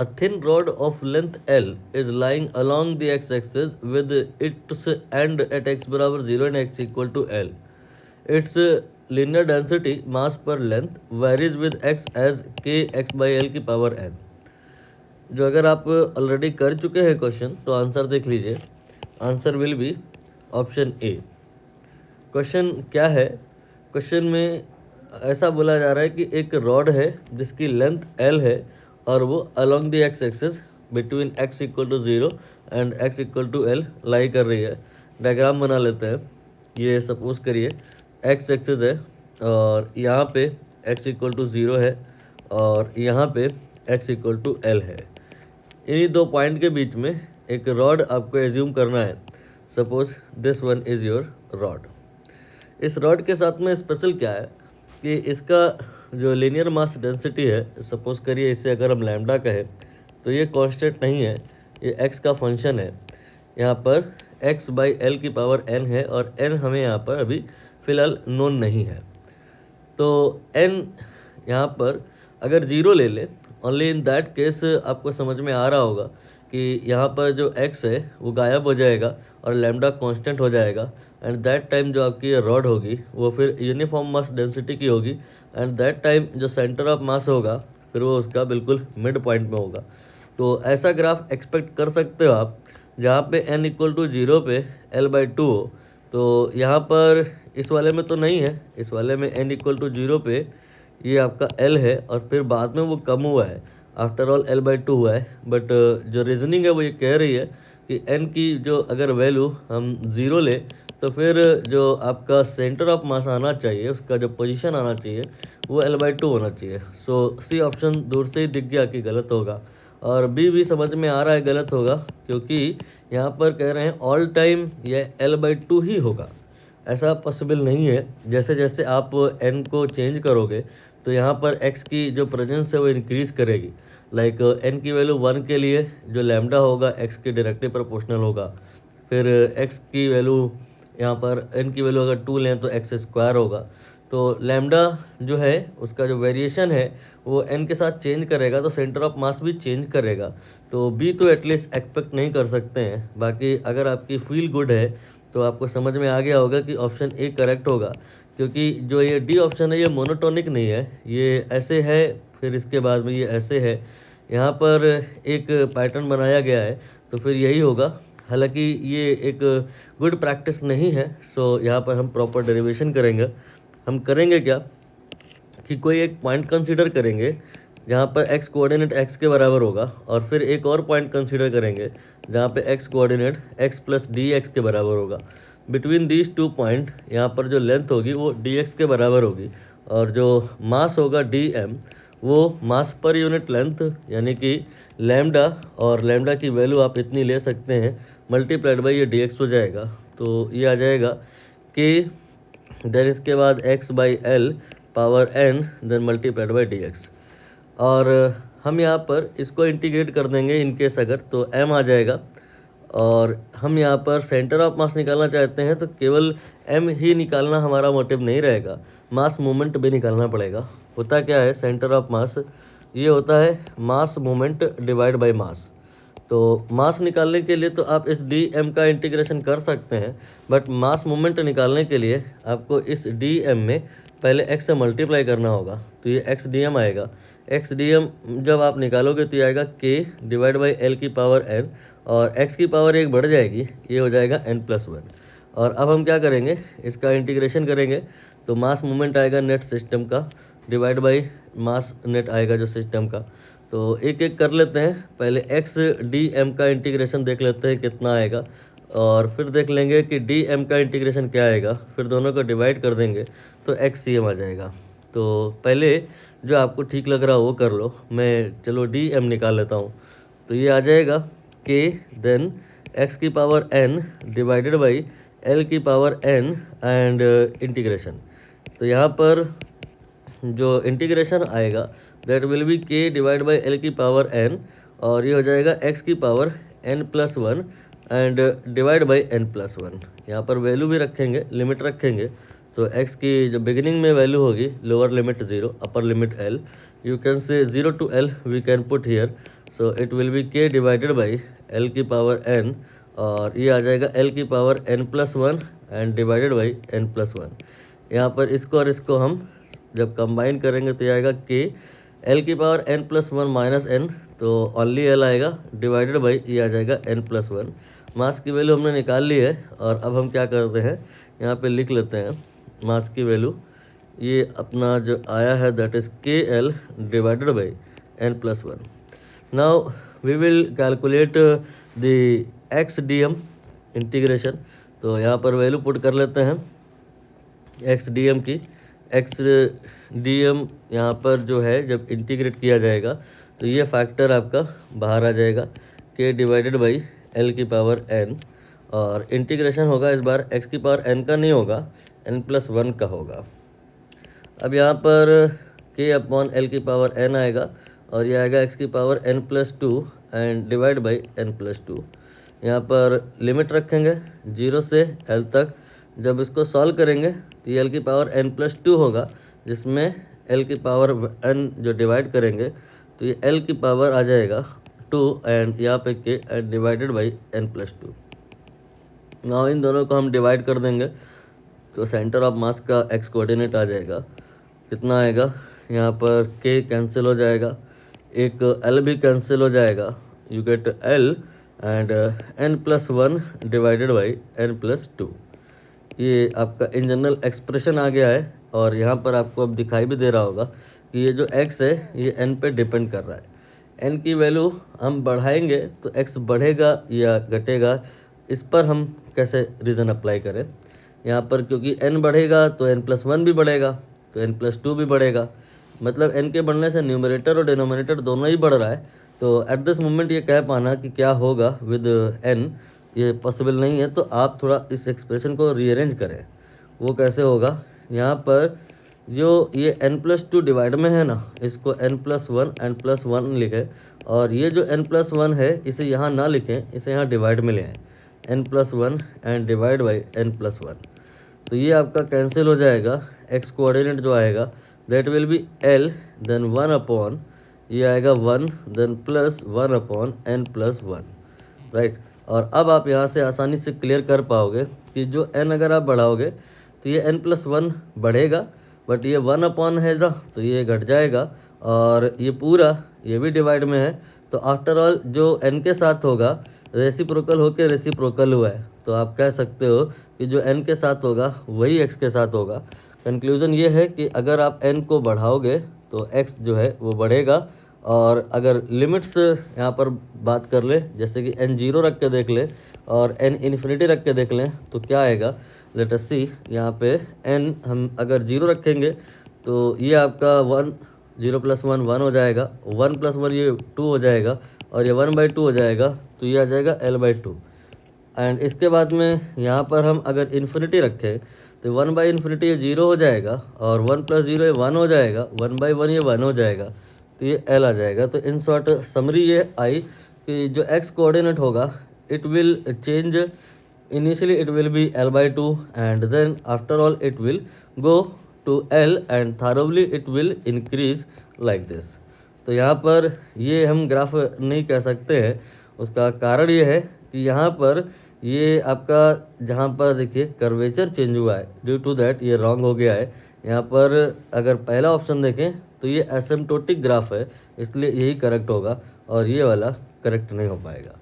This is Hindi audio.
A thin rod of length L is lying along the x-axis with its end at x बराबर 0 and x equal to L. Its linear density mass per length varies with x as k x by L की पावर n. जो अगर आप ऑलरेडी कर चुके हैं क्वेश्चन तो आंसर देख लीजिए. Answer will be option A. Question क्या है? क्वेश्चन में ऐसा बोला जा रहा है कि एक रॉड है जिसकी लेंथ L है और वो along the X axis between x equal to 0 and x equal to L lie कर रही है. डायग्राम बना लेते हैं. ये सपोज करिए x एक्सिस है और यहाँ पे x इक्वल टू 0 है और यहाँ पे x इक्वल टू L है. इन्हीं दो पॉइंट के बीच में एक रॉड आपको एज्यूम करना है. Suppose this one is your rod. इस रॉड के साथ में स्पेशल क्या है कि इसका जो लीनियर मास डेंसिटी है, सपोज करिए इसे अगर हम लैम्डा कहें तो ये कांस्टेंट नहीं है, ये x का फंक्शन है. यहाँ पर x बाई एल की पावर n है और n हमें यहाँ पर अभी फ़िलहाल नोन नहीं है. तो n यहाँ पर अगर 0 ले ले, ओनली इन दैट केस आपको समझ में आ रहा होगा कि यहाँ पर जो x है वो गायब हो जाएगा और लैम्डा कांस्टेंट हो जाएगा. एंड दैट टाइम जो आपकी ये रॉड होगी वो फिर यूनिफॉर्म मास डेंसिटी की होगी. एंड दैट टाइम जो सेंटर ऑफ मास होगा फिर वो उसका बिल्कुल मिड पॉइंट में होगा. तो ऐसा ग्राफ एक्सपेक्ट कर सकते हो आप जहाँ पे n इक्वल टू 0 पे L/2 हो. तो यहाँ पर इस वाले में तो नहीं है, इस वाले में n इक्वल टू 0 पे ये आपका L है और फिर बाद में वो कम हुआ है. आफ्टर ऑल L/2 हुआ है. बट जो रीजनिंग है वो ये कह रही है कि n की जो अगर वैल्यू हम 0 ले तो फिर जो आपका सेंटर ऑफ मास आना चाहिए, उसका जो पोजीशन आना चाहिए वो L/2 होना चाहिए. सो सी ऑप्शन दूर से ही दिख गया कि गलत होगा और बी भी समझ में आ रहा है गलत होगा, क्योंकि यहाँ पर कह रहे हैं ऑल टाइम ये L/2 ही होगा. ऐसा पॉसिबल नहीं है. जैसे जैसे आप n को चेंज करोगे तो यहाँ पर x की जो प्रेजेंस है वो इंक्रीज़ करेगी. लाइक n की वैल्यू 1 के लिए जो लैम्डा होगा x के डायरेक्टली प्रोपोर्शनल होगा. फिर x की वैल्यू यहाँ पर n की वैल्यू अगर 2 लें तो x स्क्वायर होगा. तो लैम्डा जो है उसका जो वेरिएशन है वो n के साथ चेंज करेगा तो सेंटर ऑफ मास भी चेंज करेगा. तो b तो एटलीस्ट एक्सपेक्ट नहीं कर सकते हैं. बाकी अगर आपकी फील गुड है तो आपको समझ में आ गया होगा कि ऑप्शन ए करेक्ट होगा, क्योंकि जो ये डी ऑप्शन है ये मोनोटोनिक नहीं है, ये ऐसे है फिर इसके बाद में ये ऐसे है. यहाँ पर एक पैटर्न बनाया गया है तो फिर यही होगा. हालांकि ये एक गुड प्रैक्टिस नहीं है. सो यहाँ पर हम प्रॉपर डेरिवेशन करेंगे. हम करेंगे क्या कि कोई एक पॉइंट कंसीडर करेंगे जहाँ पर x कोऑर्डिनेट x के बराबर होगा और फिर एक और पॉइंट कंसीडर करेंगे जहाँ पे x coordinate x plus D x के बराबर होगा. बिटवीन दीज 2 पॉइंट यहाँ पर जो लेंथ होगी वो dx के बराबर होगी और जो मास होगा dm वो मास पर यूनिट लेंथ यानी कि लैम्डा, और लैम्डा की वैल्यू आप इतनी ले सकते हैं मल्टीप्लाइड बाई ये dx हो जाएगा. तो ये आ जाएगा कि देन इसके बाद x by L power n then multiplied by dx. और हम यहाँ पर इसको इंटीग्रेट कर देंगे इन केस अगर तो m आ जाएगा. और हम यहाँ पर सेंटर ऑफ मास निकालना चाहते हैं तो केवल m ही निकालना हमारा मोटिव नहीं रहेगा, मास मोमेंट भी निकालना पड़ेगा. होता क्या है सेंटर ऑफ मास? ये होता है मास मोमेंट डिवाइड बाय मास. तो मास निकालने के लिए तो आप इस dm का इंटीग्रेशन कर सकते हैं, बट मास मोमेंट निकालने के लिए आपको इस dm में पहले x से मल्टीप्लाई करना होगा. तो ये x dm आएगा. x dm जब आप निकालोगे तो ये आएगा k डिवाइड बाई एल की पावर n और x की पावर 1 बढ़ जाएगी, ये हो जाएगा n+1. और अब हम क्या करेंगे, इसका इंटीग्रेशन करेंगे तो मास मोमेंट आएगा नेट सिस्टम का डिवाइड बाई मास नेट आएगा जो सिस्टम का. तो एक एक कर लेते हैं. पहले x dm का इंटीग्रेशन देख लेते हैं कितना आएगा और फिर देख लेंगे कि dm का इंटीग्रेशन क्या आएगा. फिर दोनों को डिवाइड कर देंगे तो xcm आ जाएगा. तो पहले जो आपको ठीक लग रहा हो वो कर लो. मैं चलो dm निकाल लेता हूँ. तो ये आ जाएगा k देन x की power n divided by l की पावर n एंड इंटीग्रेशन. तो यहाँ पर जो इंटीग्रेशन आएगा that will be k divide by L की पावर n और ये हो जाएगा x की power n+1 and divide by n+1. यहाँ पर वैल्यू भी रखेंगे, लिमिट रखेंगे. तो x की जो बिगिनिंग में वैल्यू होगी lower limit 0 upper limit l, you can say 0 to l we can put here. So it will be k divided by l की पावर n, और ये आ जाएगा l की power n+1 and divided by n+1। यहाँ पर इसको और इसको हम जब कंबाइन करेंगे तो ये आएगा k l की पावर n+1 माइनस n, तो ओनली l आएगा डिवाइडेड बाई ये आ जाएगा n+1। मास की वैल्यू हमने निकाल ली है, और अब हम क्या करते हैं यहाँ पे लिख लेते हैं मास की वैल्यू। ये अपना जो आया है that is KL divided by n+1। Now we will calculate the XDM integration. तो यहाँ पर वैल्यू पुट कर लेते हैं XDM की। XDM यहाँ पर जो है जब इंटीग्रेट किया जाएगा तो ये फैक्टर आपका बाहर आ जाएगा k डिवाइडेड बाई l की पावर n, और इंटीग्रेशन होगा इस बार x की पावर n का नहीं होगा, n+1 का होगा। अब यहाँ पर k अपॉन l की पावर n आएगा, और ये आएगा x की power n+2 and divide by n+2। यहाँ पर लिमिट रखेंगे 0 से l तक। जब इसको सॉल्व करेंगे तो ये l की पावर n+2 होगा, जिसमें l की पावर n जो डिवाइड करेंगे तो ये l की पावर आ जाएगा 2 एंड यहाँ पे k and divided by n+2। Now in दोनों को हम डिवाइड कर देंगे तो सेंटर ऑफ मास का x कोऑर्डिनेट आ जाएगा। कितना आएगा, यहाँ पर k कैंसिल हो जाएगा, एक l भी कैंसिल हो जाएगा, you get l and n+1 divided by n+2। ये आपका इन जनरल एक्सप्रेशन आ गया है, और यहाँ पर आपको अब दिखाई भी दे रहा होगा कि ये जो x है ये n पे डिपेंड कर रहा है। n की वैल्यू हम बढ़ाएंगे तो x बढ़ेगा या घटेगा, इस पर हम कैसे रीज़न अप्लाई करें। यहाँ पर क्योंकि n बढ़ेगा तो n+1 भी बढ़ेगा, तो n+2 भी बढ़ेगा, मतलब n के बढ़ने से न्यूमरेटर और डिनोमिनेटर दोनों ही बढ़ रहा है। तो एट दिस मोमेंट ये कह पाना कि क्या होगा विद n ये पॉसिबल नहीं है। तो आप थोड़ा इस एक्सप्रेशन को रीअरेंज करें। वो कैसे होगा, यहाँ पर जो ये n+2 डिवाइड में है ना, इसको n+1 n+1 लिखें, और ये जो n+1 है इसे यहाँ ना लिखें, इसे यहाँ डिवाइड में ले आएँ, n+1 and divide by n+1। तो ये आपका कैंसिल हो जाएगा, x कोऑर्डिनेट जो आएगा that will be l then 1 upon ये आएगा 1 देन +1 अपॉन n+1, राइट। और अब आप यहाँ से आसानी से क्लियर कर पाओगे कि जो n अगर आप बढ़ाओगे तो ये n+1 बढ़ेगा, बट ये 1 अपॉन है ना तो ये घट जाएगा, और ये पूरा ये भी डिवाइड में है। तो आफ्टर ऑल जो n के साथ होगा रेसिप्रोकल होके रेसिप्रोकल हुआ है, तो आप कह सकते हो कि जो n के साथ होगा वही x के साथ होगा। कंक्लूज़न ये है कि अगर आप n को बढ़ाओगे तो x जो है वो बढ़ेगा, और अगर लिमिट्स यहाँ पर बात कर ले, जैसे कि n 0 रख के देख ले और n इन्फिनिटी रख के देख लें तो क्या आएगा, लेट अस सी। यहाँ पे n हम अगर 0 रखेंगे तो ये आपका 1 0 + 1 1 हो जाएगा, 1 + 1 ये 2 हो जाएगा, और ये 1/2 हो जाएगा, तो ये आ जाएगा l/2। एंड इसके बाद में यहाँ पर हम अगर इन्फिनिटी रखें तो 1/∞ ये 0 हो जाएगा, और 1 + 0 ये 1 हो जाएगा, 1/1 ये 1 हो जाएगा, तो ये l आ जाएगा। तो इन शॉर्ट समरी ये आई कि जो x कोऑर्डिनेट होगा it will change, initially it will be l/2 and then after all it will go to l and thoroughly it will increase like this. तो यहाँ पर ये हम ग्राफ नहीं कह सकते हैं, उसका कारण ये है कि यहाँ पर ये आपका जहाँ पर देखिए कर्वेचर चेंज हुआ है, ड्यू टू दैट ये रॉन्ग हो गया है। यहाँ पर अगर पहला ऑप्शन देखें तो ये एसिम्प्टोटिक ग्राफ है, इसलिए यही करेक्ट होगा, और ये वाला करेक्ट नहीं हो पाएगा।